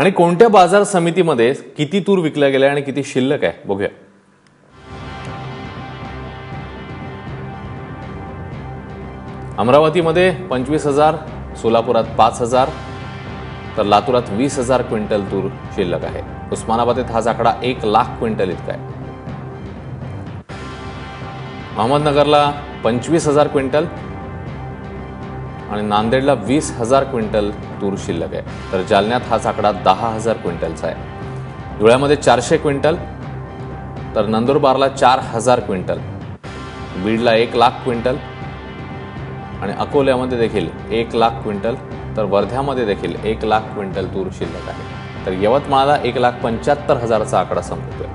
आणि कोणत्या बाजार समितीमध्ये किती तूर विकल्या गेल्या आणि किती शिल्लक आहे बघूया। अमरावतीमध्ये 25,000, सोलापुरात 5,000, तर लातूरात 20,000 क्विंटल तूर शिल्लक आहे। उस्मानाबादेत हाच आकडा 1,00,000 क्विंटल इतका आहे। अहमदनगरला 25,000 क्विंटल आणि नांदेडला 20,000 क्विंटल तूर शिल्लक आहे। तर जालन्यात हाच आकडा 10,000 क्विंटलचा आहे। धुळ्यामध्ये 400 क्विंटल, तर नंदुरबारला 4,000 क्विंटल, बीडला 1,00,000 क्विंटल आणि अकोल्यामध्ये देखील 1,00,000 क्विंटल, तर वर्ध्यामध्ये देखील 1,00,000 क्विंटल तूर शिल्लक आहे। तर यवतमाळला 1,75,000चा आकडा संपतोय।